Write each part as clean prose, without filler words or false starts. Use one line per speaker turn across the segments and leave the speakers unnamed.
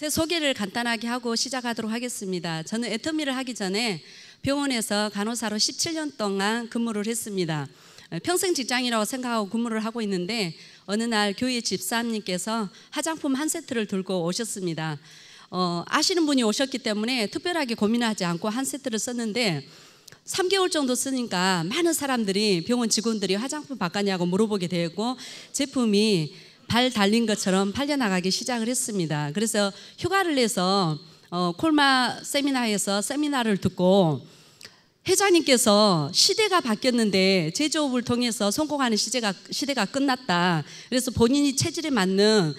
제 소개를 간단하게 하고 시작하도록 하겠습니다. 저는 애터미를 하기 전에 병원에서 간호사로 17년 동안 근무를 했습니다. 평생 직장이라고 생각하고 근무를 하고 있는데 어느 날 교회 집사님께서 화장품 한 세트를 들고 오셨습니다. 아시는 분이 오셨기 때문에 특별하게 고민하지 않고 한 세트를 썼는데 3개월 정도 쓰니까 많은 사람들이 병원 직원들이 화장품 바꿨냐고 물어보게 되고 제품이 발 달린 것처럼 팔려나가기 시작을 했습니다. 그래서 휴가를 내서 콜마 세미나에서 세미나를 듣고 회장님께서 시대가 바뀌었는데 제조업을 통해서 성공하는 시대가 끝났다. 그래서 본인이 체질에 맞는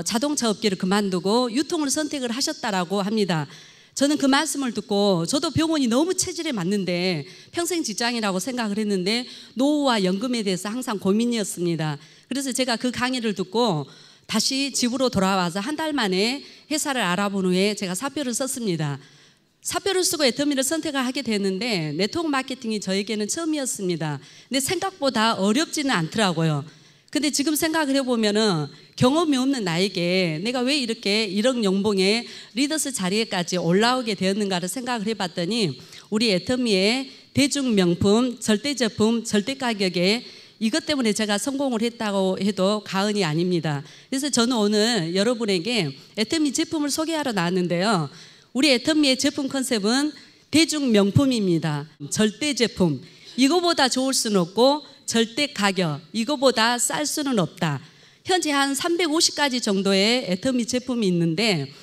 자동차 업계를 그만두고 유통을 선택을 하셨다라고 합니다. 저는 그 말씀을 듣고 저도 병원이 너무 체질에 맞는데 평생 직장이라고 생각을 했는데 노후와 연금에 대해서 항상 고민이었습니다. 그래서 제가 그 강의를 듣고 다시 집으로 돌아와서 한 달 만에 회사를 알아본 후에 제가 사표를 썼습니다. 사표를 쓰고 애터미를 선택을 하게 됐는데 네트워크 마케팅이 저에게는 처음이었습니다. 근데 생각보다 어렵지는 않더라고요. 근데 지금 생각을 해보면은 경험이 없는 나에게 내가 왜 이렇게 1억 연봉의 리더스 자리에까지 올라오게 되었는가를 생각을 해봤더니 우리 애터미의 대중 명품, 절대 제품, 절대 가격에 이것 때문에 제가 성공을 했다고 해도 과언이 아닙니다. 그래서 저는 오늘 여러분에게 애터미 제품을 소개하러 나왔는데요. 우리 애터미의 제품 컨셉은 대중 명품입니다. 절대 제품, 이거보다 좋을 수는 없고 절대 가격, 이거보다 쌀 수는 없다. 현재 한 350가지 정도의 애터미 제품이 있는데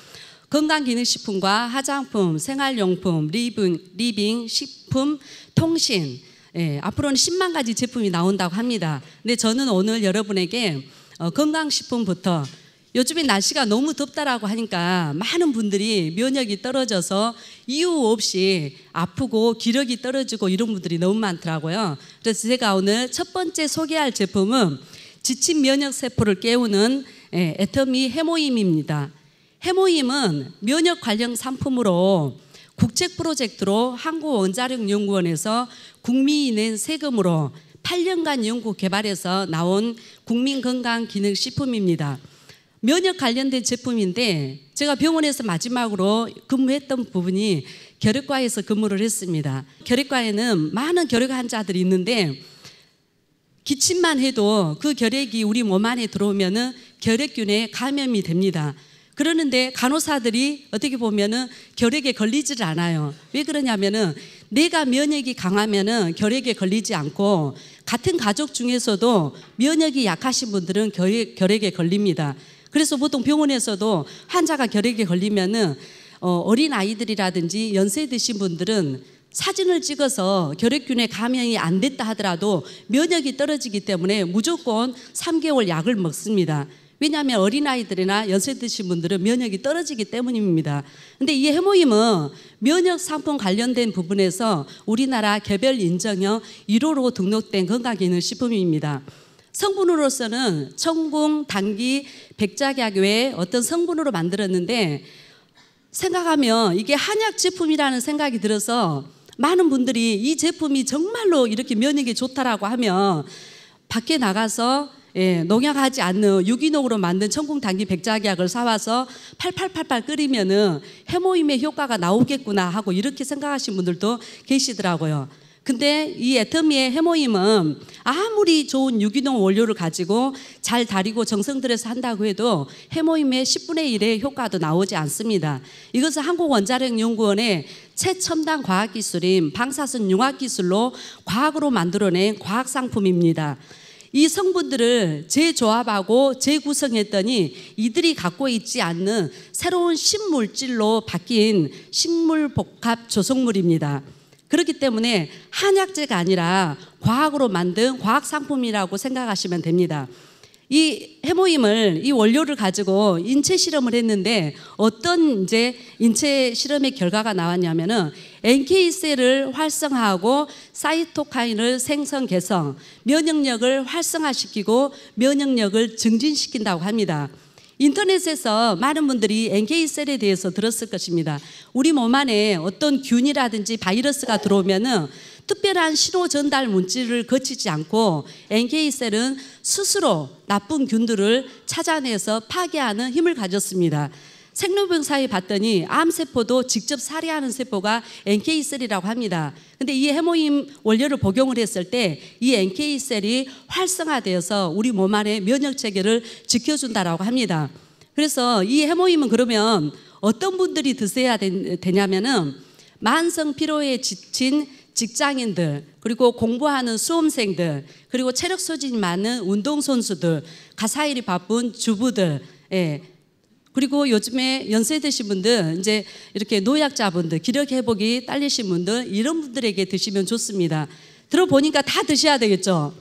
건강기능식품과 화장품, 생활용품, 리빙, 식품, 통신, 앞으로는 10만 가지 제품이 나온다고 합니다. 근데 저는 오늘 여러분에게 건강식품부터 요즘에 날씨가 너무 덥다라고 하니까 많은 분들이 면역이 떨어져서 이유 없이 아프고 기력이 떨어지고 이런 분들이 너무 많더라고요. 그래서 제가 오늘 첫 번째 소개할 제품은 지친 면역세포를 깨우는 애터미 해모임입니다. 해모임은 면역 관련 상품으로 국책 프로젝트로 한국원자력연구원에서 국민이 낸 세금으로 8년간 연구 개발해서 나온 국민건강기능식품입니다. 면역 관련된 제품인데 제가 병원에서 마지막으로 근무했던 부분이 결핵과에서 근무를 했습니다. 결핵과에는 많은 결핵 환자들이 있는데 기침만 해도 그 결핵이 우리 몸 안에 들어오면은 결핵균에 감염이 됩니다. 그러는데 간호사들이 어떻게 보면은 결핵에 걸리지를 않아요. 왜 그러냐면은 내가 면역이 강하면은 결핵에 걸리지 않고 같은 가족 중에서도 면역이 약하신 분들은 결핵에 걸립니다. 그래서 보통 병원에서도 환자가 결핵에 걸리면은 어린 아이들이라든지 연세 드신 분들은 사진을 찍어서 결핵균에 감염이 안 됐다 하더라도 면역이 떨어지기 때문에 무조건 3개월 약을 먹습니다. 왜냐하면 어린아이들이나 연세 드신 분들은 면역이 떨어지기 때문입니다. 근데 이 해모임은 면역 상품 관련된 부분에서 우리나라 개별 인정형 1호로 등록된 건강기능식품입니다. 성분으로서는 청궁, 당귀, 백작약 외에 어떤 성분으로 만들었는데 생각하면 이게 한약 제품이라는 생각이 들어서 많은 분들이 이 제품이 정말로 이렇게 면역에 좋다라고 하면 밖에 나가서 농약하지 않는 유기농으로 만든 청궁, 당귀, 백작약을 사와서 팔팔팔팔 끓이면은 해모임의 효과가 나오겠구나 하고 이렇게 생각하시는 분들도 계시더라고요. 근데 이 애터미의 해모임은 아무리 좋은 유기농 원료를 가지고 잘 다리고 정성 들여서 한다고 해도 해모임의 10분의 1의 효과도 나오지 않습니다. 이것은 한국원자력연구원의 최첨단 과학기술인 방사선 융합기술로 과학으로 만들어낸 과학상품입니다. 이 성분들을 재조합하고 재구성했더니 이들이 갖고 있지 않는 새로운 신물질로 바뀐 식물복합 조성물입니다. 그렇기 때문에 한약재가 아니라 과학으로 만든 과학상품이라고 생각하시면 됩니다. 이 해모임을, 이 원료를 가지고 인체 실험을 했는데 어떤 이제 인체 실험의 결과가 나왔냐면은 NK셀을 활성화하고 사이토카인을 생성 개성, 면역력을 활성화시키고 면역력을 증진시킨다고 합니다. 인터넷에서 많은 분들이 NK셀에 대해서 들었을 것입니다. 우리 몸 안에 어떤 균이라든지 바이러스가 들어오면은 특별한 신호 전달 물질을 거치지 않고 NK셀은 스스로 나쁜 균들을 찾아내서 파괴하는 힘을 가졌습니다. 생로병사에 봤더니 암세포도 직접 살해하는 세포가 NK 셀이라고 합니다. 근데 이 해모임 원료를 복용을 했을 때 이 NK 셀이 활성화되어서 우리 몸 안의 면역 체계를 지켜준다라고 합니다. 그래서 이 해모임은 그러면 어떤 분들이 드셔야 되냐면은 만성 피로에 지친 직장인들, 그리고 공부하는 수험생들, 그리고 체력 소진이 많은 운동선수들, 가사일이 바쁜 주부들, 그리고 요즘에 연세 드신 분들, 이제 이렇게 노약자분들, 기력 회복이 딸리신 분들, 이런 분들에게 드시면 좋습니다. 들어보니까 다 드셔야 되겠죠?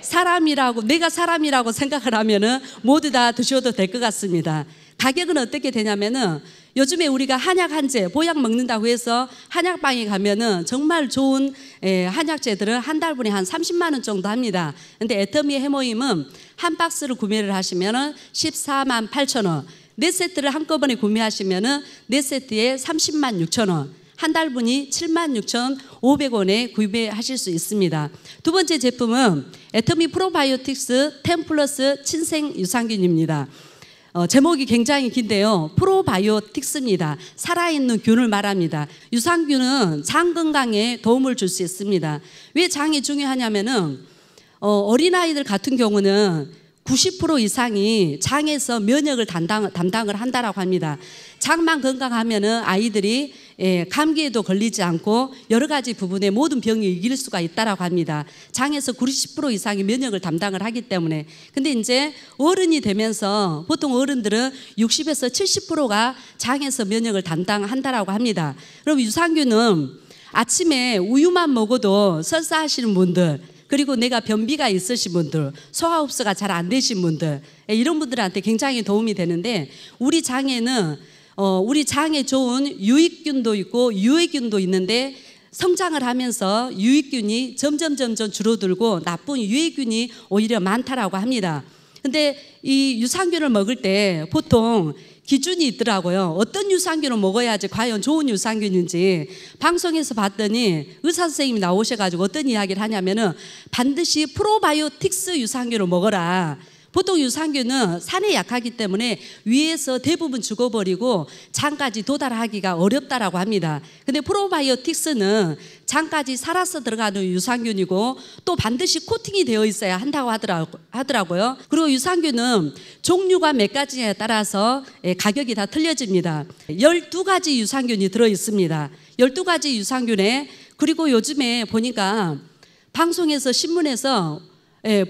사람이라고, 내가 사람이라고 생각을 하면은 모두 다 드셔도 될 것 같습니다. 가격은 어떻게 되냐면은 요즘에 우리가 한약 한제, 보약 먹는다고 해서 한약방에 가면은 정말 좋은 한약제들은 한 달분에 한 30만 원 정도 합니다. 근데 애터미 해모임은 한 박스를 구매를 하시면은 14만 8천 원, 네 세트를 한꺼번에 구매하시면은 네 세트에 30만 6천 원, 한 달분이 76,500원에 구매하실 수 있습니다. 두 번째 제품은 애터미 프로바이오틱스 10 플러스 친생 유산균입니다. 제목이 굉장히 긴데요. 프로바이오틱스입니다. 살아있는 균을 말합니다. 유산균은 장 건강에 도움을 줄 수 있습니다. 왜 장이 중요하냐면은 어린아이들 같은 경우는 90% 이상이 장에서 면역을 담당을 한다라고 합니다. 장만 건강하면은 아이들이 감기에도 걸리지 않고 여러 가지 부분에 모든 병이 이길 수가 있다라고 합니다. 장에서 90% 이상이 면역을 담당을 하기 때문에. 근데 이제 어른이 되면서 보통 어른들은 60에서 70%가 장에서 면역을 담당한다라고 합니다. 그럼 유산균은 아침에 우유만 먹어도 설사하시는 분들, 그리고 내가 변비가 있으신 분들, 소화 흡수가 잘 안 되신 분들, 이런 분들한테 굉장히 도움이 되는데, 우리 장에는 우리 장에 좋은 유익균도 있고 유해균도 있는데, 성장을 하면서 유익균이 점점 줄어들고 나쁜 유해균이 오히려 많다라고 합니다. 근데 이 유산균을 먹을 때 보통 기준이 있더라고요. 어떤 유산균을 먹어야지 과연 좋은 유산균인지. 방송에서 봤더니 의사 선생님이 나오셔가지고 어떤 이야기를 하냐면은 반드시 프로바이오틱스 유산균을 먹어라. 보통 유산균은 산에 약하기 때문에 위에서 대부분 죽어버리고 장까지 도달하기가 어렵다라고 합니다. 근데 프로바이오틱스는 장까지 살아서 들어가는 유산균이고 또 반드시 코팅이 되어 있어야 한다고 하더라고요. 그리고 유산균은 종류가 몇 가지에 따라서 가격이 다 틀려집니다. 12가지 유산균이 들어있습니다. 12가지 유산균에, 그리고 요즘에 보니까 방송에서 신문에서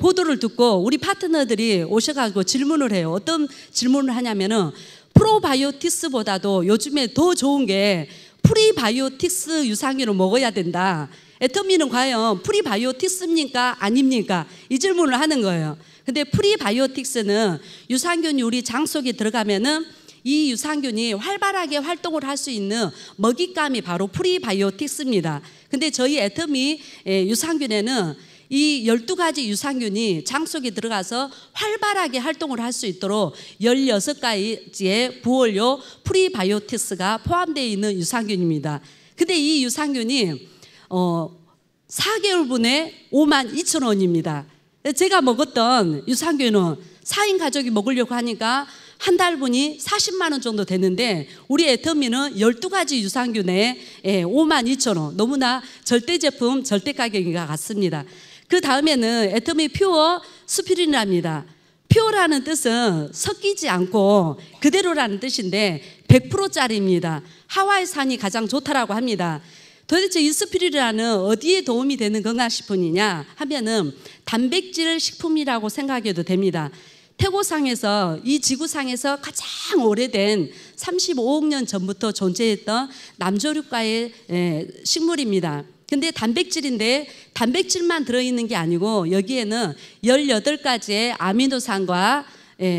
보도를 듣고 우리 파트너들이 오셔가지고 질문을 해요. 어떤 질문을 하냐면은 프로바이오틱스보다도 요즘에 더 좋은 게 프리바이오틱스 유산균을 먹어야 된다. 애터미는 과연 프리바이오틱스입니까? 아닙니까? 이 질문을 하는 거예요. 근데 프리바이오틱스는 유산균이 우리 장 속에 들어가면은 이 유산균이 활발하게 활동을 할 수 있는 먹잇감이 바로 프리바이오틱스입니다. 근데 저희 애터미 유산균에는 이 12가지 유산균이 장 속에 들어가서 활발하게 활동을 할 수 있도록 16가지의 부원료 프리바이오틱스가 포함되어 있는 유산균입니다. 근데 이 유산균이 4개월분에 52,000원입니다. 제가 먹었던 유산균은 4인 가족이 먹으려고 하니까 한 달분이 40만 원 정도 되는데, 우리 애터미는 12가지 유산균에 52,000원, 너무나 절대 제품, 절대 가격인 것 같습니다. 그 다음에는 애터미 퓨어 스피린이랍니다. 퓨어라는 뜻은 섞이지 않고 그대로라는 뜻인데 100%짜리입니다. 하와이 산이 가장 좋다라고 합니다. 도대체 이 스피린이라는 어디에 도움이 되는 건강식품이냐 하면은 단백질 식품이라고 생각해도 됩니다. 태고상에서, 이 지구상에서 가장 오래된 35억 년 전부터 존재했던 남조류과의 식물입니다. 근데 단백질인데 단백질만 들어있는 게 아니고 여기에는 18가지의 아미노산과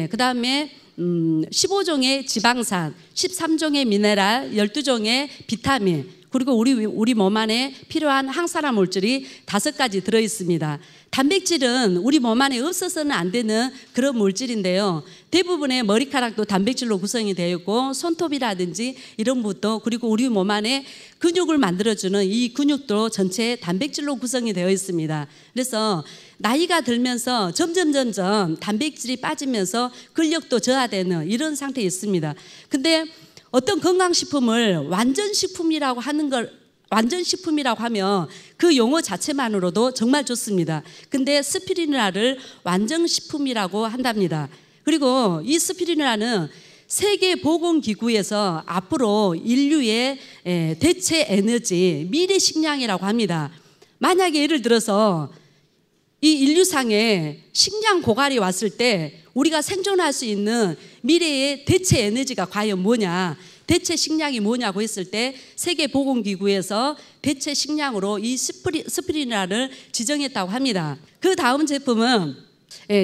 그 다음에 15종의 지방산, 13종의 미네랄, 12종의 비타민, 그리고 우리 몸 안에 필요한 항산화 물질이 5가지 들어있습니다. 단백질은 우리 몸 안에 없어서는 안 되는 그런 물질인데요. 대부분의 머리카락도 단백질로 구성이 되어 있고 손톱이라든지 이런 부분도, 그리고 우리 몸 안에 근육을 만들어주는 이 근육도 전체 단백질로 구성이 되어 있습니다. 그래서 나이가 들면서 점점 단백질이 빠지면서 근력도 저하되는 이런 상태에 있습니다. 근데 어떤 건강식품을 완전식품이라고 하면 그 용어 자체만으로도 정말 좋습니다. 근데 스피루리나를 완전식품이라고 한답니다. 그리고 이 스피루리나는 세계보건기구에서 앞으로 인류의 대체 에너지, 미래 식량이라고 합니다. 만약에 예를 들어서 이 인류상에 식량 고갈이 왔을 때 우리가 생존할 수 있는 미래의 대체 에너지가 과연 뭐냐, 대체 식량이 뭐냐고 했을 때 세계보건기구에서 대체 식량으로 이 스피루리나를 지정했다고 합니다. 그 다음 제품은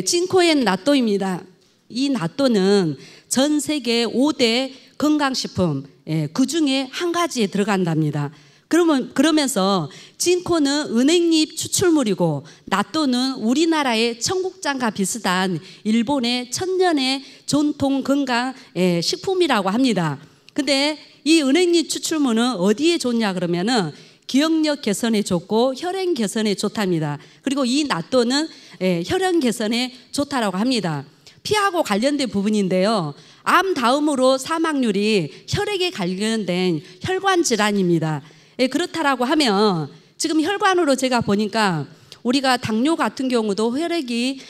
진코엔 나또입니다. 이 나또는 전 세계 5대 건강식품 그 중에 한 가지에 들어간답니다. 그러면서 진코는 은행잎 추출물이고 나또는 우리나라의 청국장과 비슷한 일본의 천년의 전통 건강 식품이라고 합니다. 근데 이 은행잎 추출물은 어디에 좋냐 그러면은 기억력 개선에 좋고 혈행 개선에 좋답니다. 그리고 이 나또는 혈행 개선에 좋다라고 합니다. 피하고 관련된 부분인데요. 암 다음으로 사망률이 혈액에 관련된 혈관 질환입니다. 그렇다라고 하면 지금 혈관으로 제가 보니까 우리가 당뇨 같은 경우도 혈액이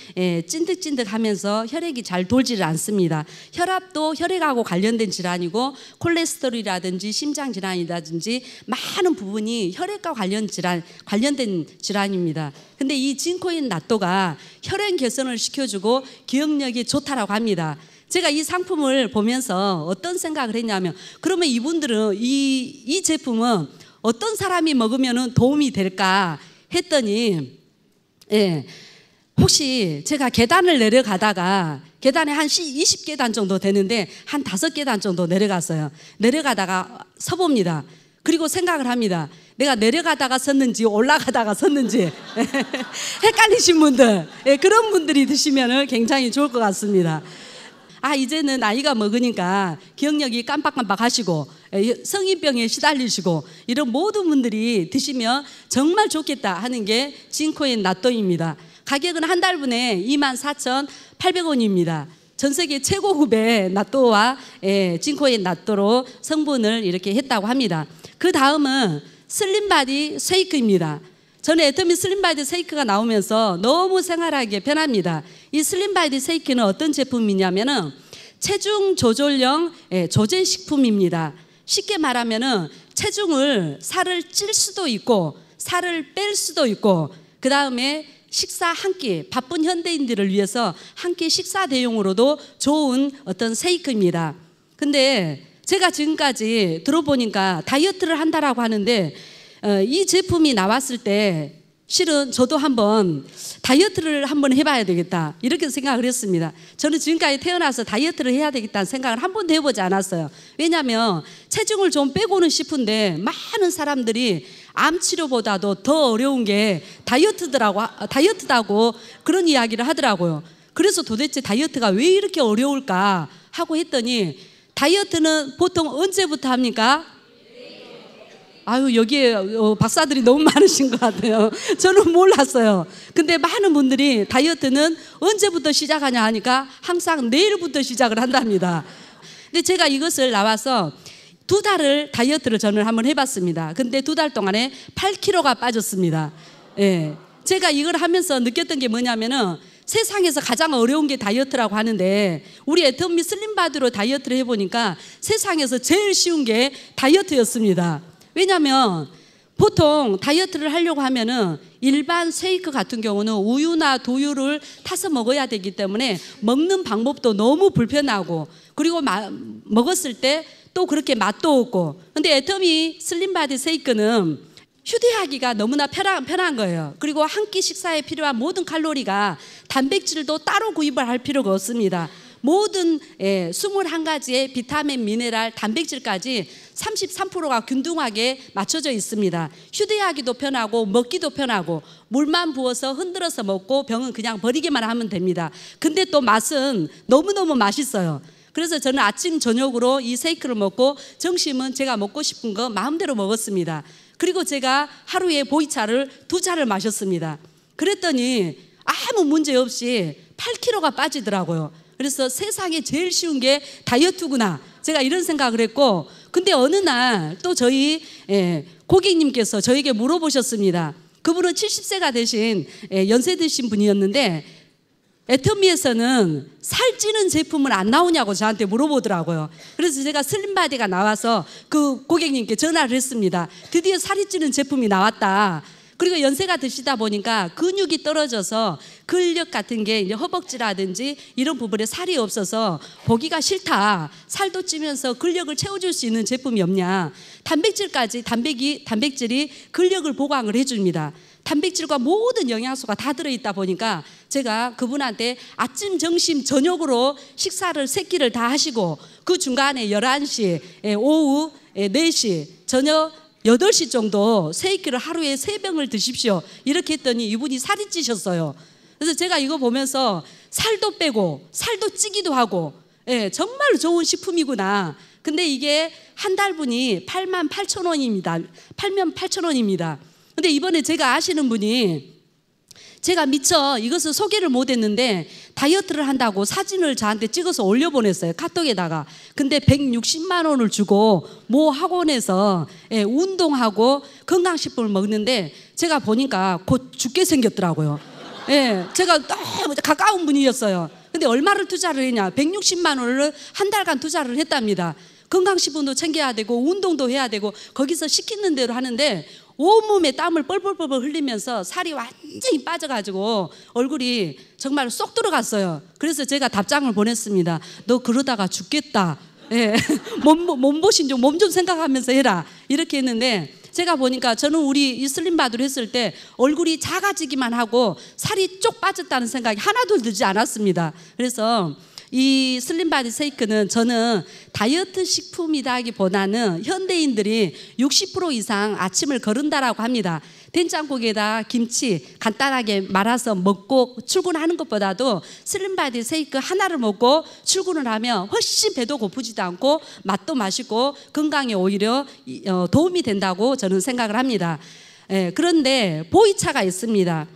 찐득찐득하면서 혈액이 잘 돌지를 않습니다. 혈압도 혈액하고 관련된 질환이고 콜레스테롤이라든지 심장 질환이라든지 많은 부분이 혈액과 관련된 질환입니다. 근데 이 진코엔 나또가 혈액 개선을 시켜주고 기억력이 좋다라고 합니다. 제가 이 상품을 보면서 어떤 생각을 했냐면, 그러면 이분들은 이 제품은 어떤 사람이 먹으면 도움이 될까 했더니, 혹시 제가 계단을 내려가다가 계단에 한 20계단 정도 되는데 한 5계단 정도 내려갔어요. 내려가다가 서봅니다. 그리고 생각을 합니다. 내가 내려가다가 섰는지 올라가다가 섰는지 헷갈리신 분들, 그런 분들이 드시면 굉장히 좋을 것 같습니다. 이제는 나이가 먹으니까 기억력이 깜빡깜빡 하시고 성인병에 시달리시고 이런 모든 분들이 드시면 정말 좋겠다 하는 게 진코엔 나또입니다. 가격은 한 달분에 24,800원입니다. 전 세계 최고급의 나또와 진코엔 나또로 성분을 이렇게 했다고 합니다. 그 다음은 슬림바디 쉐이크입니다. 저는 애터미 슬림바디 쉐이크가 나오면서 너무 생활하게 변합니다. 이 슬림바디 쉐이크는 어떤 제품이냐면은 체중 조절용 조제식품입니다. 쉽게 말하면은 살을 찔 수도 있고 살을 뺄 수도 있고, 그 다음에 식사 한 끼, 바쁜 현대인들을 위해서 한 끼 식사 대용으로도 좋은 어떤 쉐이크입니다. 근데 제가 지금까지 들어보니까 다이어트를 한다라고 하는데 이 제품이 나왔을 때 실은 저도 한번 다이어트를 한번 해봐야 되겠다 이렇게 생각을 했습니다. 저는 지금까지 태어나서 다이어트를 해야 되겠다는 생각을 한 번도 해보지 않았어요. 왜냐하면 체중을 좀 빼고는 싶은데 많은 사람들이 암 치료보다도 더 어려운 게 다이어트다고 그런 이야기를 하더라고요. 그래서 도대체 다이어트가 왜 이렇게 어려울까 하고 했더니, 다이어트는 보통 언제부터 합니까? 여기에 박사들이 너무 많으신 것 같아요. 저는 몰랐어요. 근데 많은 분들이 다이어트는 언제부터 시작하냐 하니까 항상 내일부터 시작을 한답니다. 근데 제가 이것을 나와서 2달을 다이어트를 저는 한번 해봤습니다. 근데 2달 동안에 8kg가 빠졌습니다. 제가 이걸 하면서 느꼈던 게 뭐냐면은 세상에서 가장 어려운 게 다이어트라고 하는데, 우리 애터미 슬림바디로 다이어트를 해보니까 세상에서 제일 쉬운 게 다이어트였습니다. 왜냐하면 보통 다이어트를 하려고 하면은 일반 쉐이크 같은 경우는 우유나 두유를 타서 먹어야 되기 때문에 먹는 방법도 너무 불편하고, 그리고 먹었을 때 또 그렇게 맛도 없고. 근데 애터미 슬림바디 쉐이크는 휴대하기가 너무나 편한 거예요. 그리고 한 끼 식사에 필요한 모든 칼로리가 단백질도 따로 구입을 할 필요가 없습니다. 모든 21가지의 비타민, 미네랄, 단백질까지 33%가 균등하게 맞춰져 있습니다. 휴대하기도 편하고 먹기도 편하고 물만 부어서 흔들어서 먹고 병은 그냥 버리기만 하면 됩니다. 근데 또 맛은 너무너무 맛있어요. 그래서 저는 아침 저녁으로 이 쉐이크를 먹고 점심은 제가 먹고 싶은 거 마음대로 먹었습니다. 그리고 제가 하루에 보이차를 2잔을 마셨습니다. 그랬더니 아무 문제 없이 8kg가 빠지더라고요. 그래서 세상에 제일 쉬운 게 다이어트구나, 제가 이런 생각을 했고, 근데 어느 날 또 저희 고객님께서 저에게 물어보셨습니다. 그분은 70세가 되신 연세 드신 분이었는데 애터미에서는 살찌는 제품은 안 나오냐고 저한테 물어보더라고요. 그래서 제가 슬림바디가 나와서 그 고객님께 전화를 했습니다. 드디어 살이 찌는 제품이 나왔다. 그리고 연세가 드시다 보니까 근육이 떨어져서 근력 같은 게 이제 허벅지라든지 이런 부분에 살이 없어서 보기가 싫다. 살도 찌면서 근력을 채워줄 수 있는 제품이 없냐. 단백질까지, 단백질이 근력을 보강을 해줍니다. 단백질과 모든 영양소가 다 들어있다 보니까 제가 그분한테 아침, 점심, 저녁으로 식사를 3끼를 다 하시고 그 중간에 11시, 오후 4시, 저녁 8시 정도 쉐이크를 하루에 3병을 드십시오. 이렇게 했더니 이분이 살이 찌셨어요. 그래서 제가 이거 보면서 살도 빼고 살도 찌기도 하고 정말 좋은 식품이구나. 근데 이게 한 달분이 88,000원입니다. 88,000원입니다. 근데 이번에 제가 아시는 분이 제가 미처 이것을 소개를 못했는데 다이어트를 한다고 사진을 저한테 찍어서 올려보냈어요, 카톡에다가. 근데 160만 원을 주고 모 학원에서 운동하고 건강식품을 먹는데 제가 보니까 곧 죽게 생겼더라고요. 제가 너무 가까운 분이었어요. 근데 얼마를 투자를 했냐, 160만 원을 한 달간 투자를 했답니다. 건강식품도 챙겨야 되고 운동도 해야 되고 거기서 시키는 대로 하는데 온몸에 땀을 뻘뻘뻘 흘리면서 살이 완전히 빠져가지고 얼굴이 정말 쏙 들어갔어요. 그래서 제가 답장을 보냈습니다. 너 그러다가 죽겠다. 몸보신 좀, 몸 좀 생각하면서 해라. 이렇게 했는데 제가 보니까 저는 우리 이 슬림바디를 했을 때 얼굴이 작아지기만 하고 살이 쪽 빠졌다는 생각이 하나도 들지 않았습니다. 그래서 이 슬림바디 쉐이크는 저는 다이어트 식품이라기보다는 현대인들이 60% 이상 아침을 거른다라고 합니다. 된장국에다 김치 간단하게 말아서 먹고 출근하는 것보다도 슬림바디 쉐이크 하나를 먹고 출근을 하면 훨씬 배도 고프지도 않고 맛도 맛있고 건강에 오히려 도움이 된다고 저는 생각을 합니다. 그런데 보이차가 있습니다.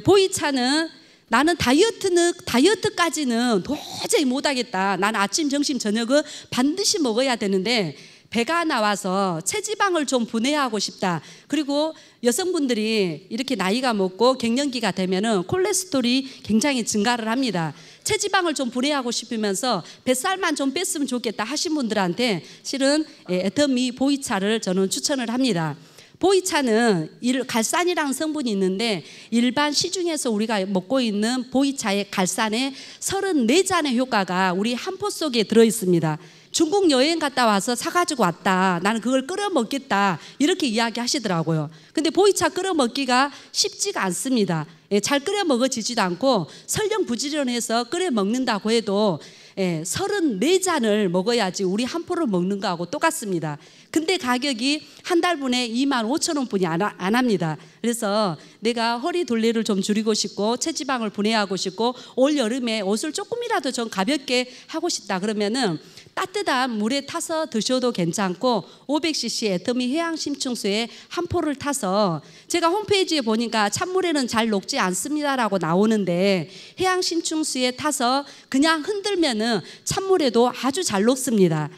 보이차는 나는 다이어트까지는 도저히 못하겠다. 나는 아침, 점심, 저녁은 반드시 먹어야 되는데 배가 나와서 체지방을 좀 분해하고 싶다. 그리고 여성분들이 이렇게 나이가 먹고 갱년기가 되면은 콜레스테롤이 굉장히 증가를 합니다. 체지방을 좀 분해하고 싶으면서 뱃살만 좀 뺐으면 좋겠다 하신 분들한테 실은 애터미 보이차를 저는 추천을 합니다. 보이차는 갈산이라는 성분이 있는데 일반 시중에서 우리가 먹고 있는 보이차의 갈산의 34잔의 효과가 우리 한 포 속에 들어있습니다. 중국 여행 갔다 와서 사가지고 왔다. 나는 그걸 끓여 먹겠다. 이렇게 이야기 하시더라고요. 근데 보이차 끓여 먹기가 쉽지가 않습니다. 잘 끓여 먹어지지도 않고 설령부지런해서 끓여 먹는다고 해도 34잔을 먹어야지 우리 한 포를 먹는 거하고 똑같습니다. 근데 가격이 한 달분에 25,000원 뿐이 안 합니다. 그래서 내가 허리 둘레를 좀 줄이고 싶고 체지방을 분해하고 싶고 올 여름에 옷을 조금이라도 좀 가볍게 하고 싶다 그러면은 따뜻한 물에 타서 드셔도 괜찮고 500cc 애터미 해양심층수에 한 포를 타서 제가 홈페이지에 보니까 찬물에는 잘 녹지 않습니다라고 나오는데 해양심층수에 타서 그냥 흔들면은 찬물에도 아주 잘 녹습니다.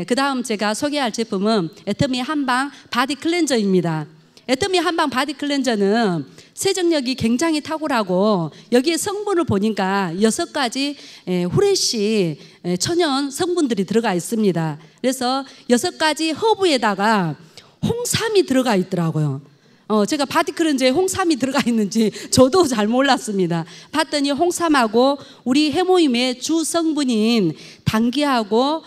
그 다음 제가 소개할 제품은 애터미 한방 바디 클렌저입니다. 애터미 한방 바디 클렌저는 세정력이 굉장히 탁월하고 여기에 성분을 보니까 6가지 후레쉬 천연 성분들이 들어가 있습니다. 그래서 6가지 허브에다가 홍삼이 들어가 있더라고요. 제가 바디 클렌저에 홍삼이 들어가 있는지 저도 잘 몰랐습니다. 봤더니 홍삼하고 우리 해모임의 주 성분인 당귀하고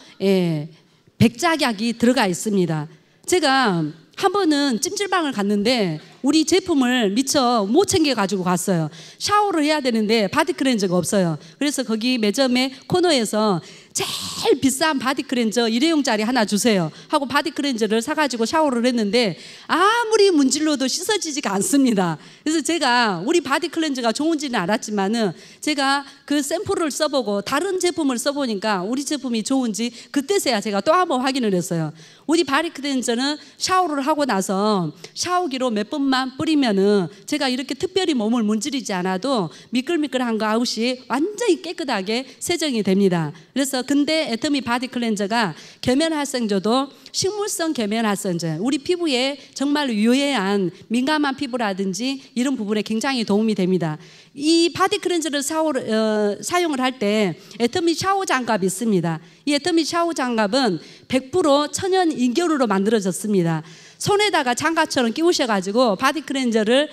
백작약이 들어가 있습니다. 제가 한 번은 찜질방을 갔는데 우리 제품을 미처 못 챙겨 가지고 갔어요. 샤워를 해야 되는데 바디 클렌저가 없어요. 그래서 거기 매점의 코너에서 제일 비싼 바디 클렌저 일회용짜리 하나 주세요 하고 바디 클렌저를 사가지고 샤워를 했는데 아무리 문질러도 씻어지지가 않습니다. 그래서 제가 우리 바디 클렌저가 좋은지는 알았지만은 제가 그 샘플을 써보고 다른 제품을 써보니까 우리 제품이 좋은지 그때서야 제가 또 한번 확인을 했어요. 우리 바디 클렌저는 샤워를 하고 나서 샤워기로 몇 번만 뿌리면은 제가 이렇게 특별히 몸을 문지르지 않아도 미끌미끌한 거 없이 완전히 깨끗하게 세정이 됩니다. 그래서 근데 애터미 바디 클렌저가 계면활성제도 식물성 계면활성제, 우리 피부에 정말 유해한 민감한 피부라든지 이런 부분에 굉장히 도움이 됩니다. 이 바디 클렌저를 사용을 할 때 애터미 샤워 장갑이 있습니다. 이 애터미 샤워 장갑은 100% 천연 인결으로 만들어졌습니다. 손에다가 장갑처럼 끼우셔가지고 바디 클렌저를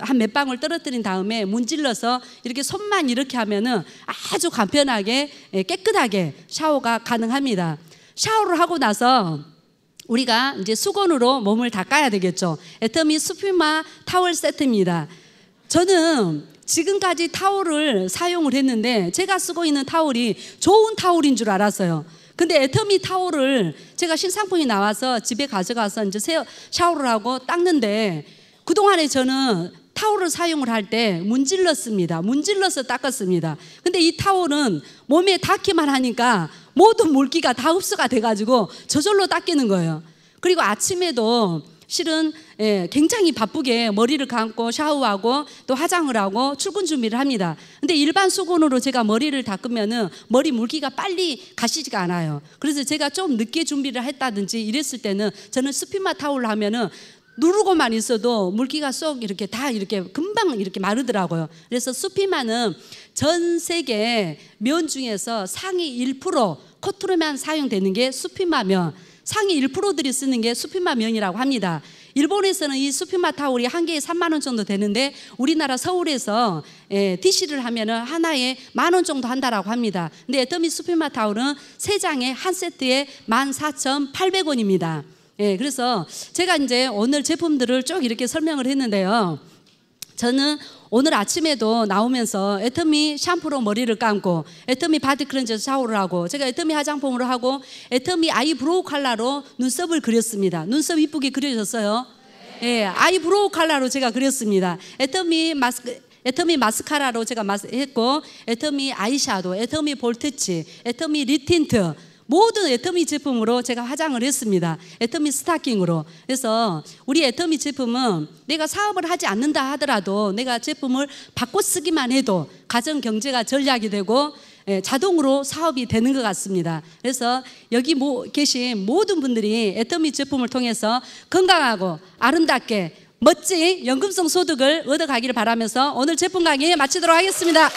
한 몇 방울 떨어뜨린 다음에 문질러서 이렇게 손만 이렇게 하면은 아주 간편하게 깨끗하게 샤워가 가능합니다. 샤워를 하고 나서 우리가 이제 수건으로 몸을 닦아야 되겠죠. 애터미 수피마 타월 세트입니다. 저는 지금까지 타월을 사용을 했는데 제가 쓰고 있는 타월이 좋은 타월인 줄 알았어요. 근데 애터미 타월을 제가 신상품이 나와서 집에 가져가서 이제 샤워를 하고 닦는데 그동안에 저는 타월을 사용을 할 때 문질렀습니다. 문질러서 닦았습니다. 근데 이 타월은 몸에 닿기만 하니까 모든 물기가 다 흡수가 돼가지고 저절로 닦이는 거예요. 그리고 아침에도 실은 굉장히 바쁘게 머리를 감고 샤워하고 또 화장을 하고 출근 준비를 합니다. 근데 일반 수건으로 제가 머리를 닦으면은 머리 물기가 빨리 가시지가 않아요. 그래서 제가 좀 늦게 준비를 했다든지 이랬을 때는 저는 스피마 타올을 하면은 누르고만 있어도 물기가 쏙 이렇게 다 이렇게 금방 이렇게 마르더라고요. 그래서 스피마는 전 세계 면 중에서 상위 1% 코트로만 사용되는 게 스피마면, 상위 1%들이 쓰는 게 스피마 면이라고 합니다. 일본에서는 이 스피마 타올이 한 개에 3만 원 정도 되는데 우리나라 서울에서 DC를 하면은 하나에 10,000원 정도 한다라고 합니다. 근데 애터미 스피마 타올은 3장에 한 세트에 14,800원입니다. 그래서 제가 이제 오늘 제품들을 쭉 이렇게 설명을 했는데요. 저는 오늘 아침에도 나오면서 애터미 샴푸로 머리를 감고 애터미 바디 클렌저 샤워를 하고 제가 애터미 화장품으로 하고 애터미 아이브로우 컬러로 눈썹을 그렸습니다. 눈썹 이쁘게 그려졌어요. 아이브로우 컬러로 제가 그렸습니다. 애터미 마스카라로 제가 했고 애터미 아이샤도우, 애터미 볼터치, 애터미 립 틴트 모든 애터미 제품으로 제가 화장을 했습니다. 애터미 스타킹으로. 그래서 우리 애터미 제품은 내가 사업을 하지 않는다 하더라도 내가 제품을 바꿔 쓰기만 해도 가정 경제가 전략이 되고 자동으로 사업이 되는 것 같습니다. 그래서 여기 계신 모든 분들이 애터미 제품을 통해서 건강하고 아름답게 멋진 연금성 소득을 얻어가기를 바라면서 오늘 제품 강의 마치도록 하겠습니다.